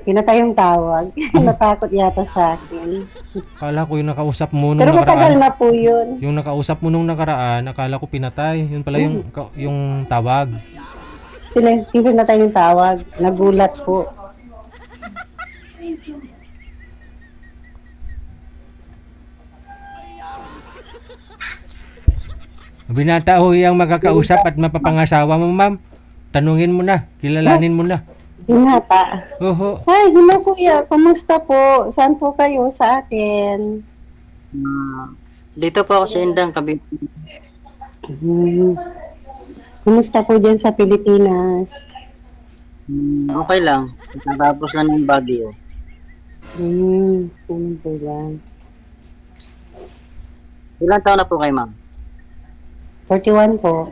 Pinatay yung tawag. Natakot yata sa akin. Akala ko yung nakausap mo nung Pero matagal nakaraan. na po yun. Yung nakausap mo nung nakaraan, akala ko pinatay. Yun pala Mm. yung tawag. Sila yung pinatay yung tawag. Nagulat po. Binata ho yung makakausap at mapapangasawa mo, ma'am. Tanungin mo na, kilalanin mo na. Binata. Oho. Hi, hello kuya. Kumusta po? Saan po kayo sa akin? Dito po ako sa Indang, Cavite. Hmm. Kumusta po dyan sa Pilipinas? Okay lang. Natapos lang yung Baguio. Ano po ba? Ilan taon na po kayo, ma'am? 41 po.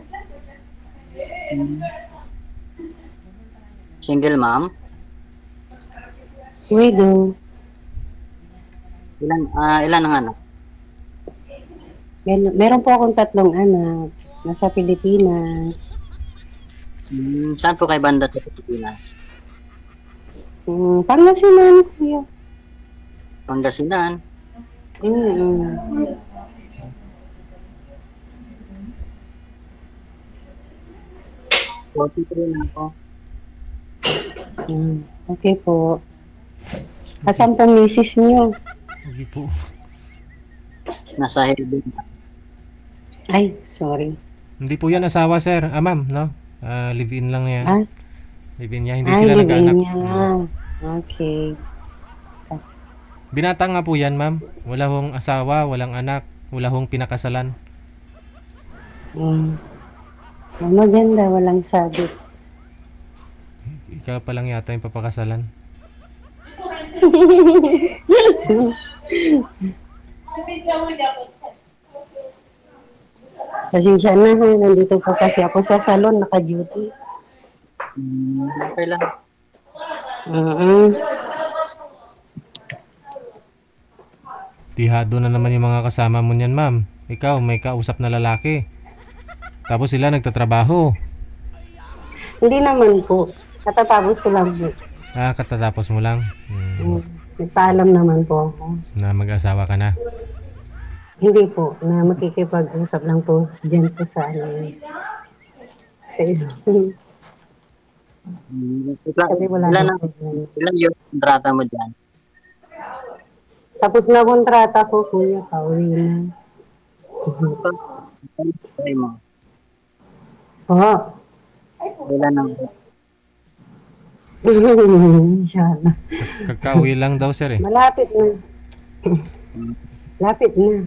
Single, ma'am? Widow. Ilan ang anak? Meron po akong 3 anak. Nasa Pilipinas. Saan po kayo banda sa Pilipinas? Pangasinan. Yeah. Pangasinan? Mm. 43 na ako. Okay po. Asan po misis niyo? Hindi po. Nasa Herbin. Ay, sorry. Hindi po yan asawa, sir. Ma'am, no? Live-in lang yan. Ah? Live-in niya. Hindi Ay, sila live-in nag-anak. niya. Okay. Binata nga po yan, ma'am. Wala hong asawa, walang anak, wala hong pinakasalan. Maganda, walang sabi. Ikaw pa lang yata yung papakasalan. Pasensya na ha, nandito po kasi ako sa salon, naka-duty. Okay lang. Tihado na naman yung mga kasama mo niyan, ma'am. Ikaw, may kausap na lalaki. Tapos sila nagtatrabaho. Hindi naman po. Katatapos ko lang po. Katatapos mo lang. Nagpaalam naman po ako. Na mag-asawa ka na. Hindi po, na makikipag-usap lang po dyan po sa sa ilong. Sabi wala na problema. Ilan yung kontrata mo dyan? Tapos na kontrata ko, kuya, pauwi na. Okay mo. Oo. Ilan ang Inshallah. Kakauwi lang daw, sir, eh. Malapit na. Lapit na.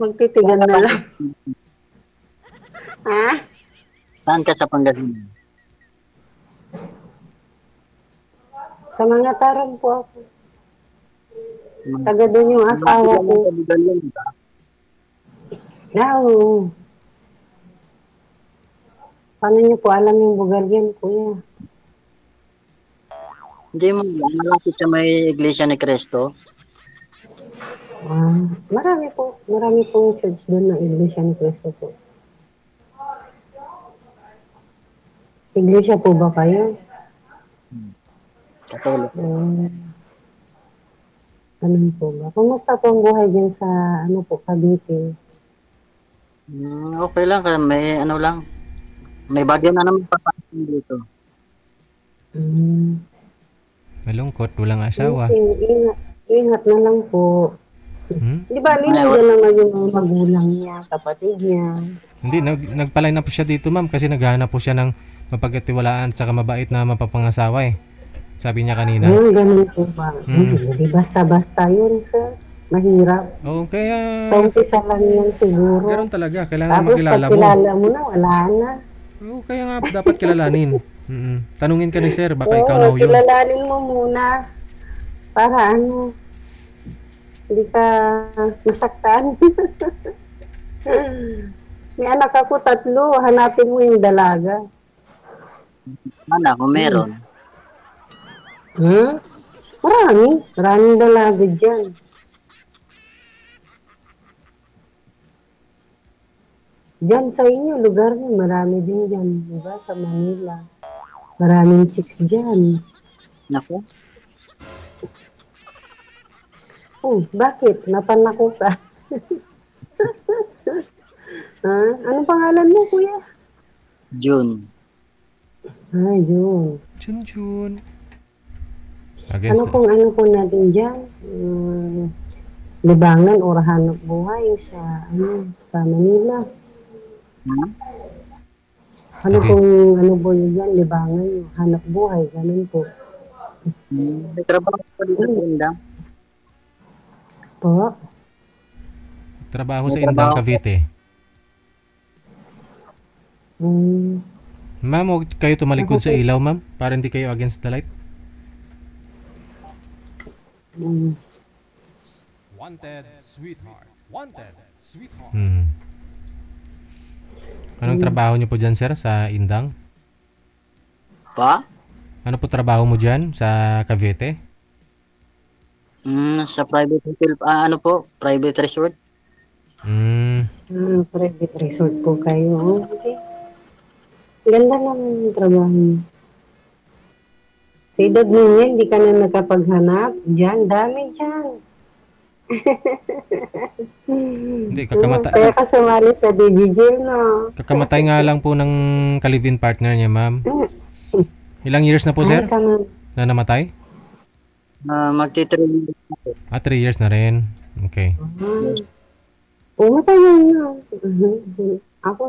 Magtitigan na lang. Ha? Saan ka sa Pangasinan? Sa mga tarong po ako. Taga doon yung asawa ko. Oo. Paano niyo po alam yung Bugaryan, kuya? Hindi mo, malapit sa may Iglesia ni Cristo. Marami pong church doon na Iglesia ni Cristo po. Iglesia po ba kayo? Katolik. Ano po ba? Kumusta po ang buhay dyan sa, Cavite? Okay lang, may lang. May bagyo na naman papasok dito. Malungkot, walang asawa. Ingat na lang po. Di ba, nandiyan naman yung magulang niya, kapatid niya. Hindi, nagpalay na po siya dito, ma'am, kasi naghahanap po siya ng mapagkatiwalaan at saka mabait na mapapangasawa, eh. Sabi niya kanina. Ganun po ba? Hindi basta-basta yun, sir. Mahirap. Oo, kaya... Sa umpisa lang yan siguro. Ganun talaga, kailangan Tapos makilala pag mo. kilala mo na, wala na. Oo, kaya nga dapat kilalanin. Tanungin ka ni sir, baka ikaw na yun. Kilalanin mo muna. Para hindi ka masaktan. May anak ako 3, hanapin mo yung dalaga. Anak, kung meron. Maraming dalaga dyan. Diyan sa inyo, lugar niyo, marami din diyan, di ba? Sa Manila. Maraming chicks diyan. Naku, Oh, bakit? Napanako ka. Ha? Anong pangalan mo, kuya? June. Ah, yun. Chun. Ano Against. po natin diyan? Libangan o hanap buhay sa sa Manila. Hmm? Ano Okay. pong po yun dyan? Libangan, hanap buhay, ganun po. May trabaho ko dito sa Indang. Po? Trabaho May sa Indang, trabaho ko. Cavite. Mm, Ma'am, huwag kayo ako tumalikod sa po. ilaw, ma'am, para hindi kayo against the light. Mm, Wanted, sweetheart. Wanted, sweetheart. Hmm. Anong trabaho niyo po dyan, sir, sa Indang? Pa? Ano po trabaho mo dyan sa Cavite? Sa private hotel, ano po, private resort. Hmm. private resort po kayo. Oh, okay. Ganda naman yung trabaho niyo. Sa edad mo yan, hindi ka na nakapaghanap. Diyan, dami dyan. Hindi, Kaya ka sumali sa DJJ, no? kakamatay nga lang po ng kalibin partner niya, ma'am. Ilang years na po, Ay, sir, ka man. na namatay? Magti-train Ah, 3 years na rin. Okay. Matagal na. Ako,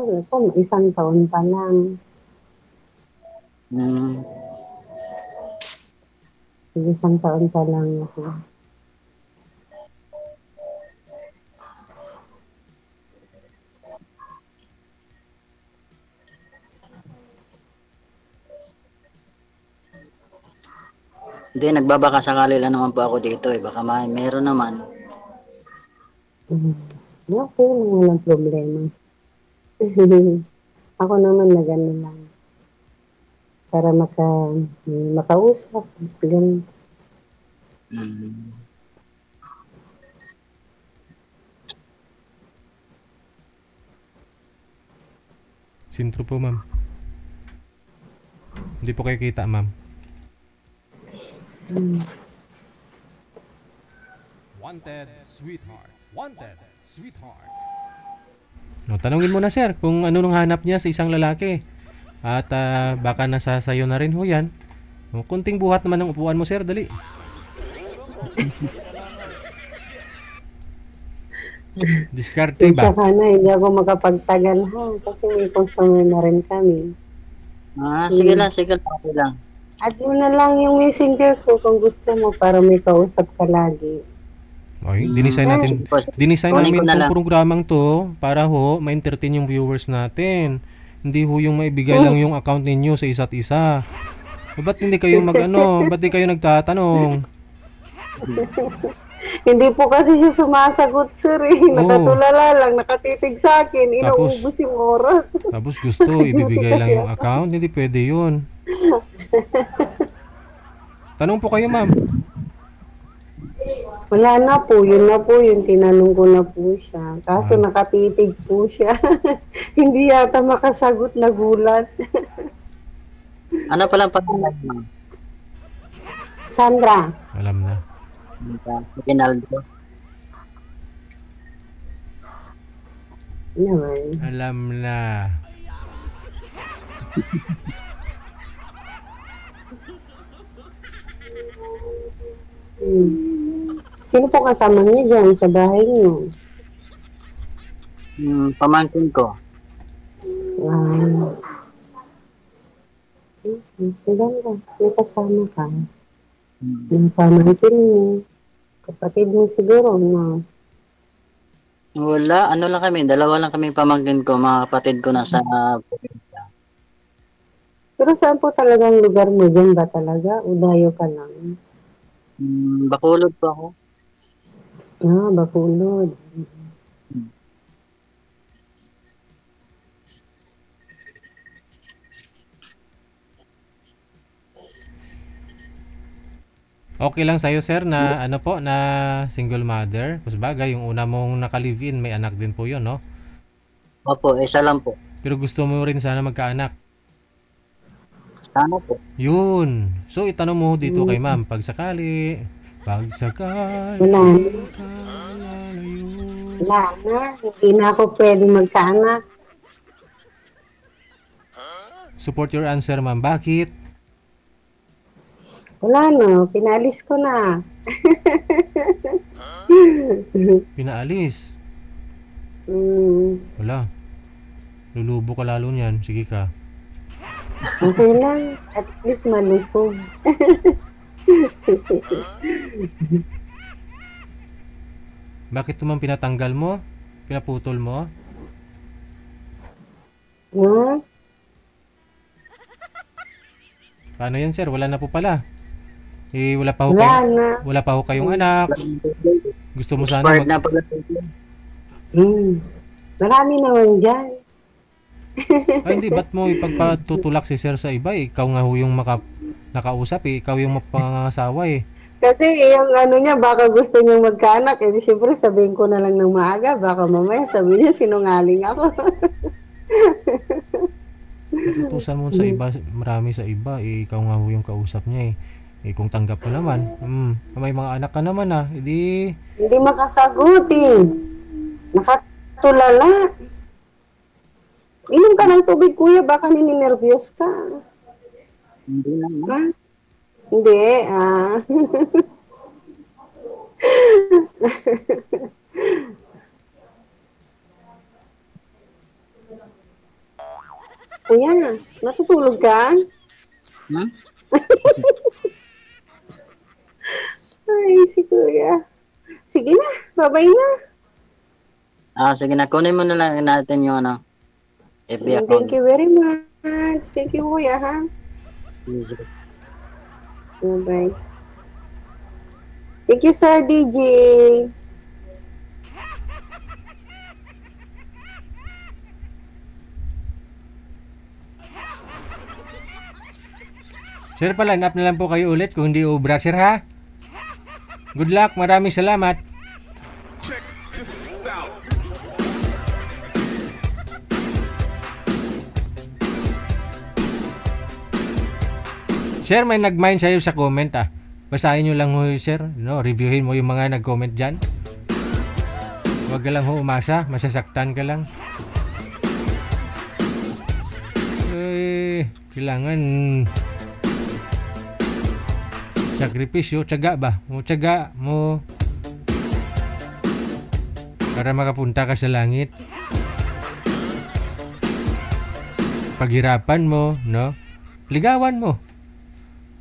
isang taon pa lang. Isang taon pa lang ako. Hindi, nagbabaka sakali lang naman po ako dito eh. Baka meron naman. Okay, walang problema. Ako naman na gano'n lang. Para makausap. Ganun. Mm. Sintro po, ma'am. Hindi po kayo kita, ma'am. Wanted, sweetheart. Wanted, sweetheart. No, tanungin mo na, sir, kung ano nung hanap niya sa isang lalaki. At baka nasasayo na rin ho yan. O, kunting buhat naman ng upuan mo, sir. Dali. Diskarte ba? Saka na, hindi ako makapagtagal ha. Kasi may customer na rin kami. Sige lang, sige lang. Okay lang. At mo na lang yung messenger ko kung gusto mo para may kausap ka lagi. Okay, dinisign natin. Dinisign Kunin ko namin na itong lang. programang to para ho ma-entertain yung viewers natin. Hindi ho yung maibigay lang yung account ninyo sa isa't isa. Ba't hindi kayo ba't di kayo nagtatanong? Hindi po kasi siya sumasagot, sir. Nakatulala lang, nakatitig sa akin. Inuubos yung oras. Tapos gusto Duty ibibigay lang kasi yung ako. account, hindi pwede yun. Tanong po kayo, ma'am. Wala na po, yun na po, yung tinanong ko na po siya. Kaso nakatitig po siya. Hindi yata makasagot na gulat. Ano palang pangalan mo? Sandra, Alam na. Rinaldo. naman. Alam na. Sino po kasama niya dyan sa bahay niyo? Pamangkin ko. Maganda, may kasama ka. Yung pamangkin mo. Kapatid mo siguro, no? Wala, ano lang kami, dalawa lang kami pamangkin ko, mga kapatid ko nasa Pero saan po talagang lugar mo? Dyan ba talaga? O dayo ka lang? Bacolod po ako. Bacolod. Okay lang sa'yo, sir, na ano po, na single mother? Kasi bagay, yung una mong naka-live-in, may anak din po yun, no? Opo, isa lang po. Pero gusto mo rin sana magkaanak. Sana po. Yun. So, itanong mo dito kay ma'am, pag sakali, Wala lalayo. Wala na. Hindi na ako pwede magkaanak. Support your answer, ma'am. Bakit? Wala na. Pinalis ko na. Pinaalis. Hmm, Wala. Lulubo ka lalo niyan. Sige ka. okay lang. At least malusog. Bakit naman pinatanggal mo? Pinaputol mo? Ha? Paano yan, sir? Wala na po pala. Eh, wala pa ho Wala kayo, na. wala pa ho kayong anak. Gusto mo sana Expired mag... na pala. Marami naman dyan. Ay, hindi. Ba't mo ipagpatutulak si sir sa iba? Ikaw nga ho yung nakausap eh. Ikaw yung mapangasawa eh. Kasi yung ano niya, baka gusto niyang magkaanak. Eh, siyempre sabihin ko na lang ng maaga. Baka mamaya sabihin niya sinungaling ako. Utusan mo sa iba, marami sa iba eh. Ikaw nga ho yung kausap niya eh. Eh, kung tanggap mo naman, may mga anak ka naman ah. Hindi, Hindi makasagot eh. Nakatulala. Inom ka ng tubig, kuya. Baka nininervyos ka. Hindi naman. Ha? Hindi, ah. Kuya, natutulog ka? Hmm? Ay, si kuya. Sige na, babay na. Sige na. Kunin mo na lang natin yung FB account. Thank you very much. Thank you, kuya, ha? Easy. Bye. Thank you, Sir DJ. sir, pa-line up na lang po kayo ulit kung hindi ubra, sir ha? Good luck, maraming salamat. Sir, may nag-mind sa'yo sa comment ah. Basahin nyo lang ho, sir. No, reviewin mo yung mga nag-comment dyan. Huwag ka lang ho umasa, masasaktan ka lang. Eh, kailangan sakripisyo, tiyaga ba? O tiyaga mo para makapunta ka sa langit. Paghirapan mo, no? Ligawan mo.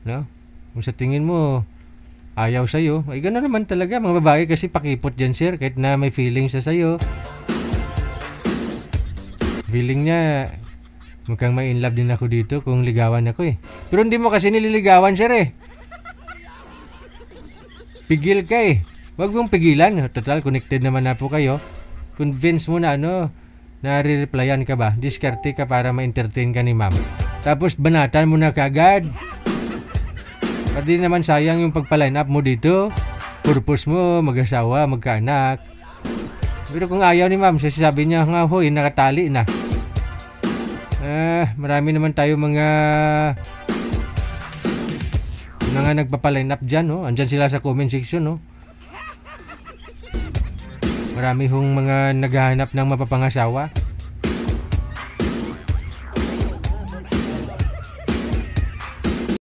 No? Kung sa tingin mo ayaw sa'yo, ay gano'n naman talaga. Mga babae kasi pakipot dyan, sir. Kahit na may feelings sa sa'yo. Feeling niya, mukhang may in love din ako dito kung ligawan ako eh. Pero hindi mo kasi nililigawan, sir eh. Pigil ka eh. Huwag mong pigilan. Total, connected naman na po kayo. Convince mo na nare-replyan ka ba? Diskarte ka para ma-entertain ka ni ma'am. Tapos banatan mo na kagad. Pati naman sayang yung pagpa-line up mo dito. Purpose mo, mag-asawa, magkaanak. Pero kung ayaw ni ma'am, sasabi niya, nga hoy, nakatali na. Marami naman tayo mga nagpapa-line up dyan, no? Andyan sila sa comment section, no? Marami hong mga naghahanap ng mapapangasawa.